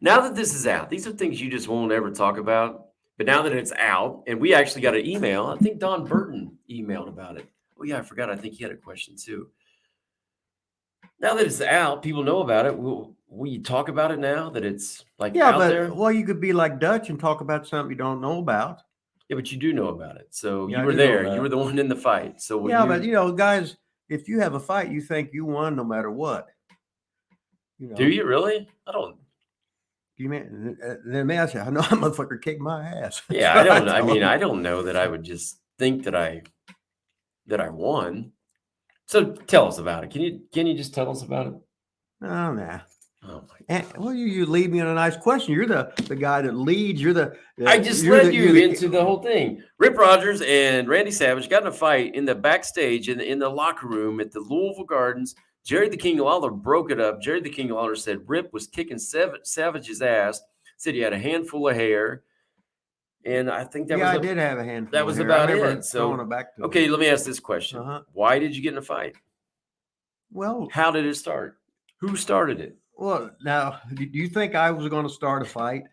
now that this is out, these are things you just won't ever talk about. But now that it's out, and we actually got an email, I think Don Burton emailed about it. Oh, yeah, I forgot. I think he had a question too. Now that it's out, people know about it. Will you talk about it now that it's like out there? Well, you could be like Dutch and talk about something you don't know about. Yeah, but you do know about it. So Yeah, you were there. You were the one in the fight. So but you know, guys, if you have a fight, you think you won no matter what. You know, do you really? I don't. You mean then man, I say, I know that motherfucker kicked my ass. Yeah, I don't. I mean, I don't know that I would just think that I won. So tell us about it. Can you just tell us about it? Oh, nah. Oh my God. Well, you lead me on a nice question. You're the guy that leads. You're the. I just led you into the whole thing. Rip Rogers and Randy Savage got in a fight in the backstage in the locker room at the Louisville Gardens. Jerry the King Lawler broke it up. Jerry the King Lawler said Rip was kicking Savage's ass. Said he had a handful of hair, and I think that I did have a handful. That was of hair. about I remember it. So it back to okay, let me ask this question: Why did you get in a fight? Well, how did it start? Who started it? Well, now, do you think I was going to start a fight?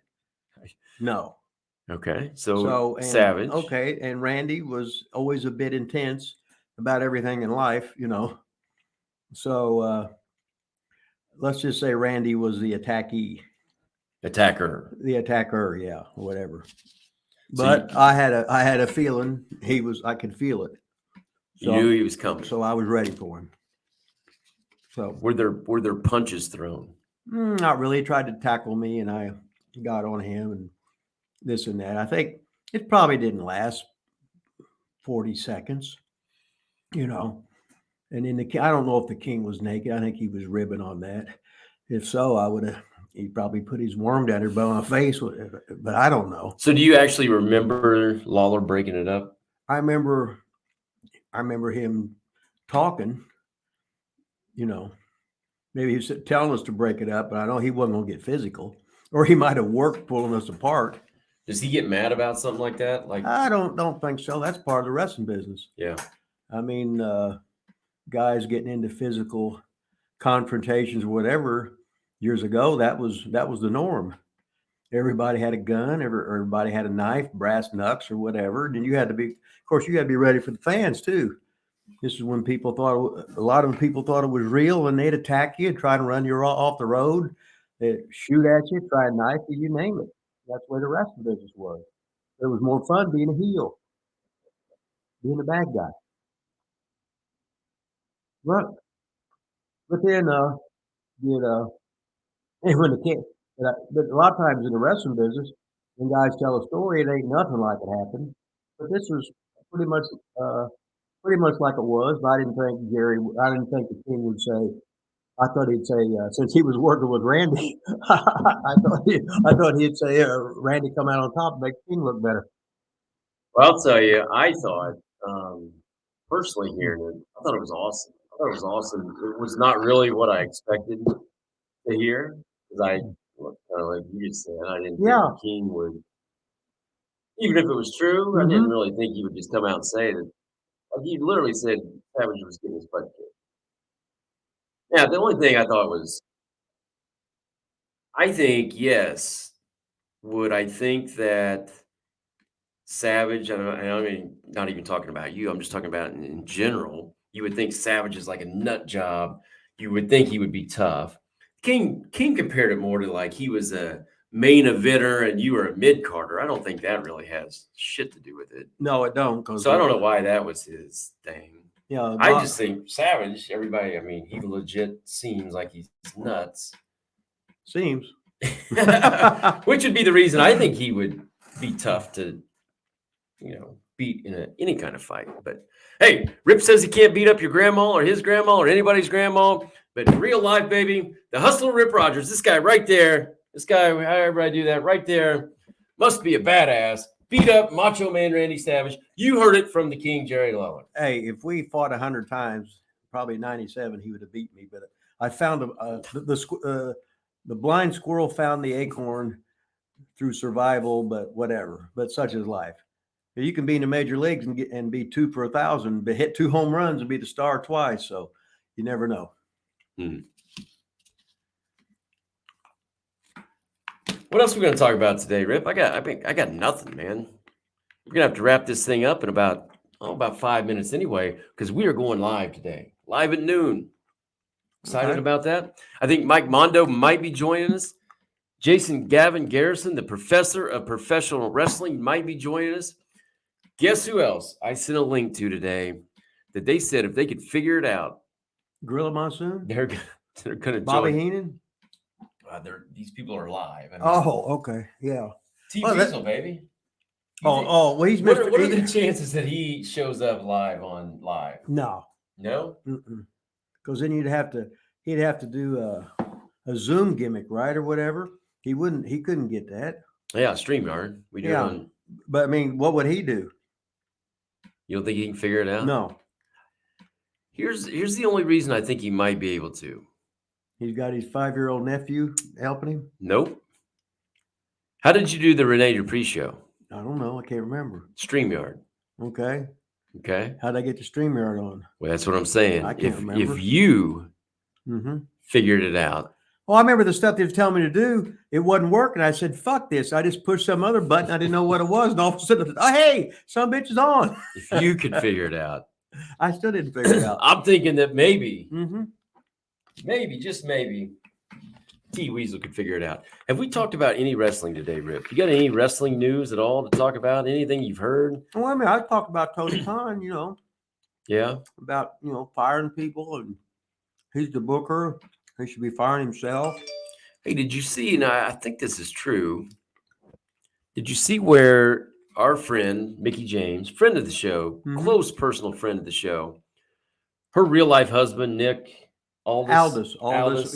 No. Okay, so Savage. Okay, and Randy was always a bit intense about everything in life, you know. So let's just say Randy was the attacker. The attacker, yeah, whatever. But I had a feeling I could feel it. So, you knew he was coming. So I was ready for him. So were there punches thrown? Not really. He tried to tackle me, and I got on him, and this and that. I think it probably didn't last 40 seconds, you know. And I don't know if the King was naked. I think he was ribbing on that. If so, he'd probably put his worm down there by my face, but I don't know. So do you actually remember Lawler breaking it up? I remember him talking, you know. Maybe he was telling us to break it up, but I know he wasn't going to get physical, or he might have worked pulling us apart. Does he get mad about something like that? Like I don't think so. That's part of the wrestling business. Yeah. I mean, guys getting into physical confrontations or whatever years ago, that was the norm. Everybody had a gun, everybody had a knife, brass knucks or whatever. And you had to be ready for the fans too. This is when a lot of people thought it was real, and they'd attack you and try to run you off the road. They'd shoot at you, try a knife you, you name it. That's where the wrestling business was. It was more fun being a heel, being a bad guy. But then, and when the kid, but a lot of times in the wrestling business, when guys tell a story, it ain't nothing like it happened. But this was pretty much like it was. But I didn't think the King would say. I thought he'd say since he was working with Randy, I thought he'd say Randy come out on top and make the King look better. Well, I'll tell you, I thought personally hearing it, I thought it was awesome. It was not really what I expected to hear, because I kind of like you just said, I didn't think the King would, even if it was true, I didn't really think he would just come out and say that. Like he literally said Savage was getting his butt kicked. Yeah, the only thing I thought was, I think, yes, would I think that Savage, I mean, not even talking about you, I'm just talking about in general, you would think Savage is like a nut job. You would think he would be tough. King compared it more to like he was a main eventer and you were a mid-carder, I don't think that really has shit to do with it. No, it don't. So I don't know why that was his thing. Yeah, I just think Savage, everybody, I mean, he legit seems like he's nuts. seems. Which would be the reason I think he would be tough to, beat in any kind of fight. But hey, Rip says he can't beat up your grandma or his grandma or anybody's grandma. But in real life, baby, the hustler Rip Rogers, this guy right there, this guy, however I do that, right there, must be a badass. Beat up Macho Man Randy Savage. You heard it from the King, Jerry Lawler. Hey, if we fought 100 times, probably 97, he would have beat me. But I found the blind squirrel found the acorn through survival, but whatever. But such is life. You can be in the major leagues and be 2 for 1,000, but hit 2 home runs and be the star twice. So you never know. What else are we going to talk about today, Rip? I got nothing, man. We're going to have to wrap this thing up in about 5 minutes anyway, because we are going live today, live at noon. Excited about that? I think Mike Mondo might be joining us. Jason Gavin Garrison, the professor of professional wrestling, might be joining us. Guess who else I sent a link to today that they said if they could figure it out, Gorilla Monsoon? they're going to Bobby join. Heenan? These people are live. I mean, okay. Yeah. T. Weasel, baby. Well, he's What are the chances that he shows up live on live? No. No? Because then he'd have to do a Zoom gimmick, right, or whatever. He couldn't get that. Yeah, StreamYard. We do it on. But I mean, what would he do? You don't think he can figure it out? No. Here's the only reason I think he might be able to. He's got his 5-year-old nephew helping him. Nope. How did you do the Rene Dupree show? I don't know. I can't remember. StreamYard. Okay. How'd I get the StreamYard on? Well, that's what I'm saying. I can't remember. If you figured it out. Well, I remember the stuff they was telling me to do. It wasn't working. I said, fuck this. I just pushed some other button. I didn't know what it was. And all of a sudden, oh, hey, some bitch is on. If you could figure it out. I still didn't figure it out. I'm thinking that maybe, just maybe, T. Weasel could figure it out. Have we talked about any wrestling today, Rip? You got any wrestling news at all to talk about? Anything you've heard? Well, I mean, I talked about Tony Khan, Yeah. About, firing people, and he's the booker. He should be firing himself. Hey, did you see, and I think this is true, did you see where our friend, Mickey James, friend of the show, close personal friend of the show, her real-life husband, Nick Aldis,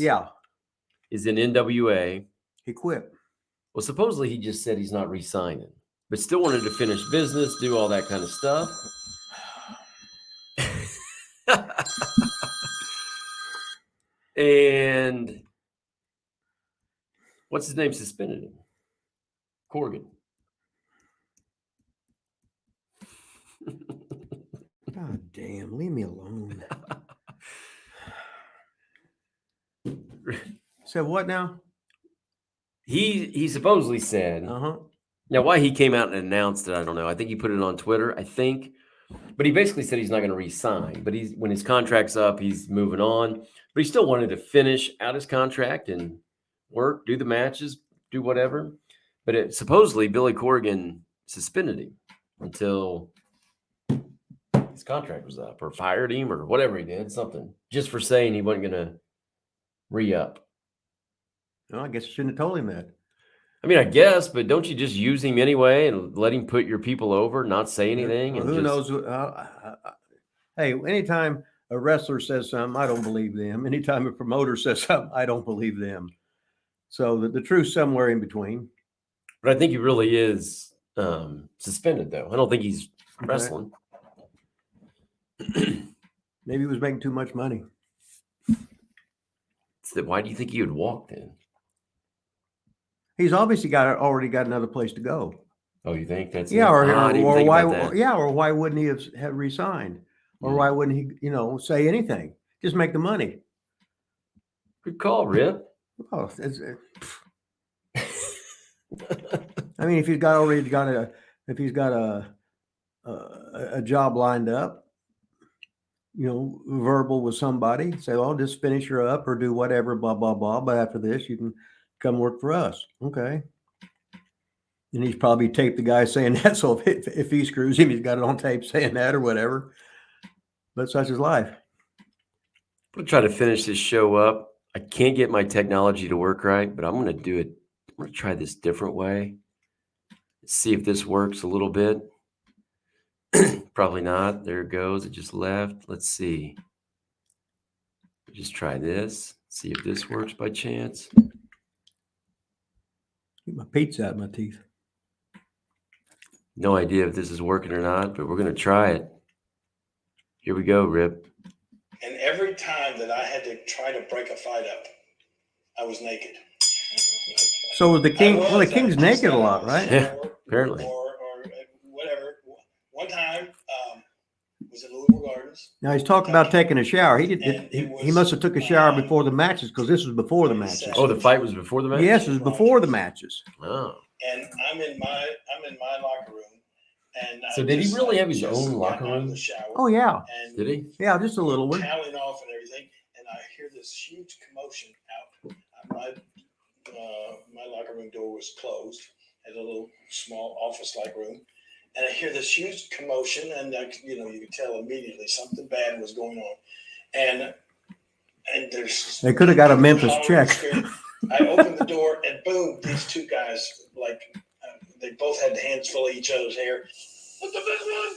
yeah, is in NWA. He quit. Well, supposedly he just said he's not re-signing, but still wanted to finish business, do all that kind of stuff. And what's his name suspended him? Corgan. God damn, leave me alone. So what now? He supposedly said, now why he came out and announced it, I don't know. I think he put it on Twitter, but he basically said he's not going to re-sign, but when his contract's up, he's moving on, but he still wanted to finish out his contract and work, do the matches, do whatever. But supposedly Billy Corgan suspended him until his contract was up, or fired him, or whatever he did, something, just for saying he wasn't going to re-up. Well, I guess I shouldn't have told him that. I mean, I guess, but don't you just use him anyway and let him put your people over, not say anything? Well, who knows? Hey, anytime a wrestler says something, I don't believe them. Anytime a promoter says something, I don't believe them. So the truth's somewhere in between. But I think he really is suspended, though. I don't think he's wrestling. Maybe he was making too much money. Why do you think he would walk then? He's obviously already got another place to go. Oh, you think that's or why? Yeah, or why wouldn't he have resigned? Or why wouldn't he, say anything? Just make the money. Good call, Rip. Oh, I mean, if he's got a job lined up, verbal with somebody, say, "Oh, just finish her up or do whatever, blah blah blah." But after this, you can come work for us. Okay. And he's probably taped the guy saying that. So if he screws him, he's got it on tape saying that or whatever. But such is life. I'm going to try to finish this show up. I can't get my technology to work right, but I'm going to do it. I'm going to try this different way. See if this works a little bit. Probably not. There it goes. It just left. Let's see. Just try this. See if this works by chance. Get my pizza out of my teeth. No idea if this is working or not, but we're going to try it. Here we go, Rip. And every time that I had to try to break a fight up, I was naked. So was the king? Well, the king's naked a lot, right? Yeah, apparently. Or whatever. One time was in Louisville Gardens. Now he's talking about taking a shower. He did. And He must have took a shower before the matches because this was before the matches. Oh, the fight was before the match? Yes, it was before the matches. Oh. And I'm in my locker room. And So did he really have his own locker room? The shower, Oh yeah, and Did he? yeah, just a little one. toweling off and everything, and I hear this huge commotion out. My locker room door was closed, had a little small office-like room, and I hear this huge commotion, and you could tell immediately something bad was going on, and there's They could have got a Memphis check. I opened the door, and boom, these two guys they both had hands full of each other's hair. What the big one?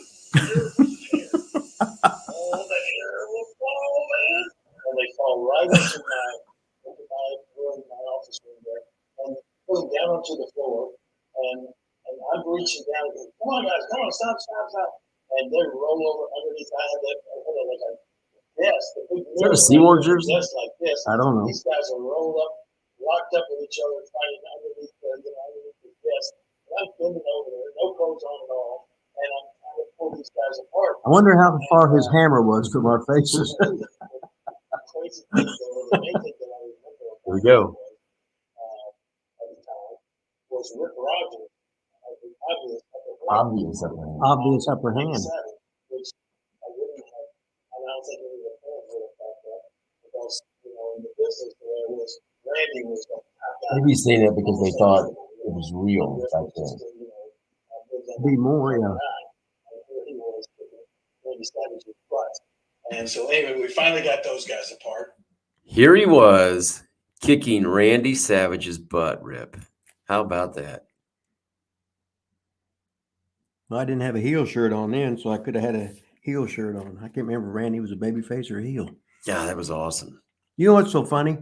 All the hair will fall, man. And they fall right into my office room there. And boom, down onto the floor. And I'm reaching down and go, come on, guys, come on, stop. And they roll over underneath. I had like a vest. Is that a Seymour jersey? Vest like this. I don't know. These guys are rolled up, locked up with each other, fighting underneath the vest. I'm bending over there, no clothes on at all, and I'm trying to pull these guys apart. I wonder how far his hammer was from our faces. Crazy thing, though, the main thing that I remember Here we go. at the time was Rick Rogers, the Obvious upper hand. which I wouldn't have. I don't think any of the fans would have thought that because in the business there was Randy was. Maybe you say that because they thought it was real back then. Be more, yeah. And so anyway, we finally got those guys apart. Here he was kicking Randy Savage's butt, Rip. How about that? Well, I didn't have a heel shirt on then, so I could have had a heel shirt on. I can't remember if Randy was a babyface or a heel. Yeah, that was awesome. You know what's so funny?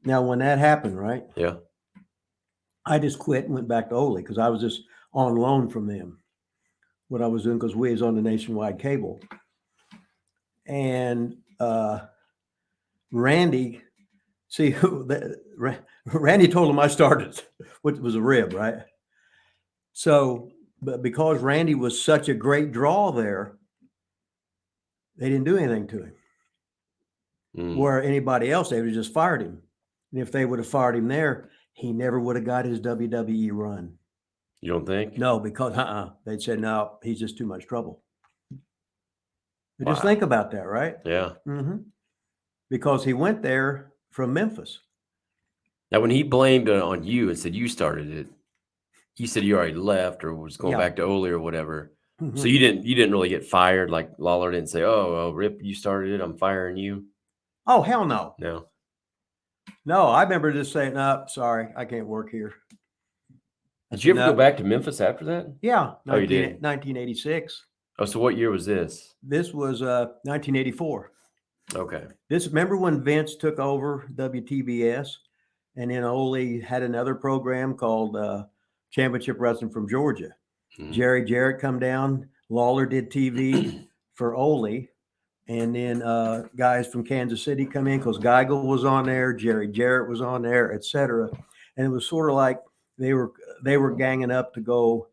Now, when that happened, right? Yeah. I just quit and went back to Ole because I was just on loan from them. What I was doing because we was on the nationwide cable. And Randy, Randy told him I started, which was a rib, right? So, but because Randy was such a great draw there, they didn't do anything to him. Where anybody else, they would have just fired him. And if they would have fired him there, he never would have got his WWE run. You don't think? No, because they'd said, no, he's just too much trouble. But Wow. just think about that, right? Yeah. Mm-hmm. Because he went there from Memphis. Now, when he blamed it on you and said you started it, he said you already left or was going back to Ole or whatever. Mm-hmm. So you didn't really get fired. Like Lawler didn't say, "Oh, Rip, you started it. I'm firing you." Oh, hell no. No. No, I remember just saying, no, sorry, I can't work here. Did you ever go back to Memphis after that? Yeah. Oh, you did? 1986. Oh, so what year was this? This was 1984. Okay. Remember when Vince took over WTBS and then Ole had another program called Championship Wrestling from Georgia. Mm-hmm. Jerry Jarrett come down. Lawler did TV for Ole. And then guys from Kansas City come in because Geigel was on there, Jerry Jarrett was on there, et cetera. And it was sort of like they were ganging up to go,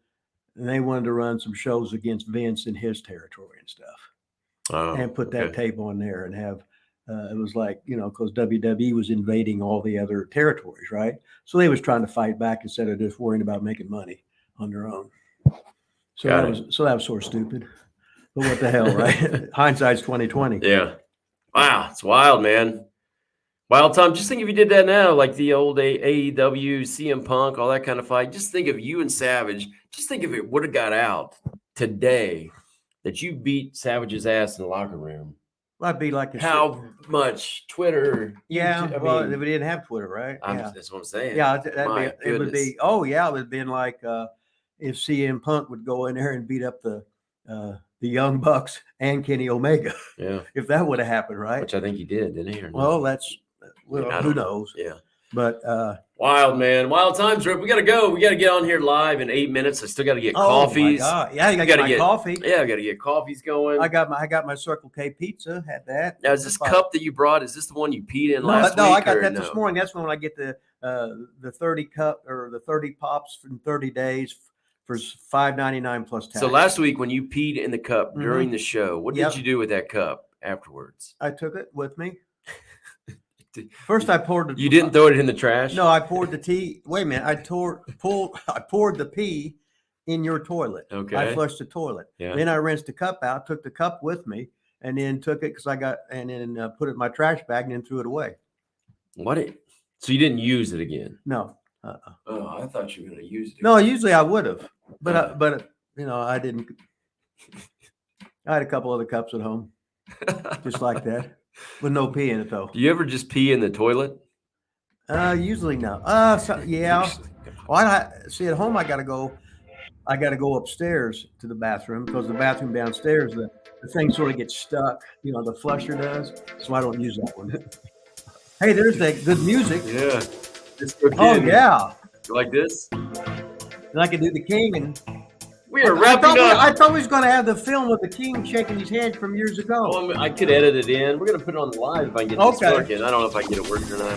and they wanted to run some shows against Vince in his territory and stuff, and put that tape on there and have. It was like, because WWE was invading all the other territories, right? So they was trying to fight back instead of just worrying about making money on their own. So that was sort of stupid. But what the hell, right? Hindsight's 20/20. Yeah. Wow, it's wild, man. Wild Tom, just think if you did that now, like the old AEW, CM Punk, all that kind of fight. Just think of you and Savage. Just think if it would have got out today that you beat Savage's ass in the locker room. Well, I'd be like a How much Twitter? Yeah, YouTube, well, we didn't have Twitter, right? Yeah, that's what I'm saying. yeah, My it would goodness. be. Oh yeah, it would have been like if CM Punk would go in there and beat up the Young Bucks and Kenny Omega. Yeah, If that would have happened, right? which I think he did, didn't he? Or no? Well, that's well, I who don't know. knows? Yeah. But Wild, man. Wild times, Rip. We got to go. We got to get on here live in 8 minutes. I still got to get coffees. Oh my God. Yeah, you gotta get my coffee. Yeah, I got to get coffees going. I got my Circle K pizza. Had that. Now, is this cup that you brought, is this the one you peed in last week? No, I got or that no? this morning. That's when I get the 30 cup or the 30 pops from 30 days for $5.99 plus tax. So last week when you peed in the cup during the show, what Yep. did you do with that cup afterwards? I took it with me. First, I poured the. You didn't throw it in the trash? No, I poured the tea. Wait a minute. I poured the pee in your toilet. Okay. I flushed the toilet. Yeah. Then I rinsed the cup out, took the cup with me, and then took it put it in my trash bag and then threw it away. So you didn't use it again? No. Oh, I thought you were going to use it. No, usually I would have, but I didn't. I had a couple other cups at home, just like that, with no pee in it though. Do you ever just pee in the toilet? Usually no. Yeah. Well, see at home I gotta go upstairs to the bathroom because the bathroom downstairs the thing sort of gets stuck. The flusher does, so I don't use that one. Hey, there's that good music. Yeah. Oh yeah. Like this? And I could do the King and. We are wrapping up. I thought we was going to have the film of the King shaking his hand from years ago. Oh, I could edit it in. We're going to put it on the live if I can get this Okay. working. I don't know if I can get it working or not.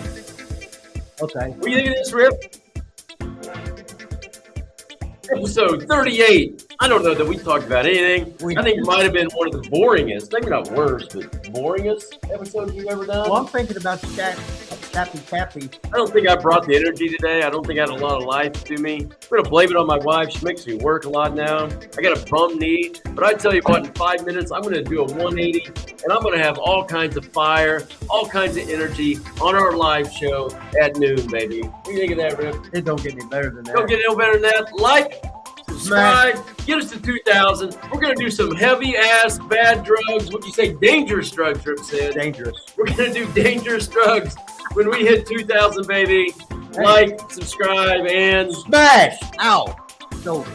Okay. What do you think of this, Rip? Episode 38. I don't know that we talked about anything. I think it might have been one of the boringest, maybe not worst, but boringest episodes we've ever done. Well, I'm thinking about Tappy. I don't think I brought the energy today. I don't think I had a lot of life to me. We're going to blame it on my wife. She makes me work a lot now. I got a bum knee. But I tell you what, in 5 minutes, I'm going to do a 180, and I'm going to have all kinds of fire, all kinds of energy on our live show at noon, baby. What do you think of that, Rip? It don't get any better than that. Don't get no better than that. Like, subscribe, get us to 2,000. We're going to do some heavy-ass bad drugs. What'd you say? Dangerous drugs, Rip said. Dangerous. We're going to do dangerous drugs when we hit 2,000, baby. Like, subscribe, and Smash! Ow! Shoulder.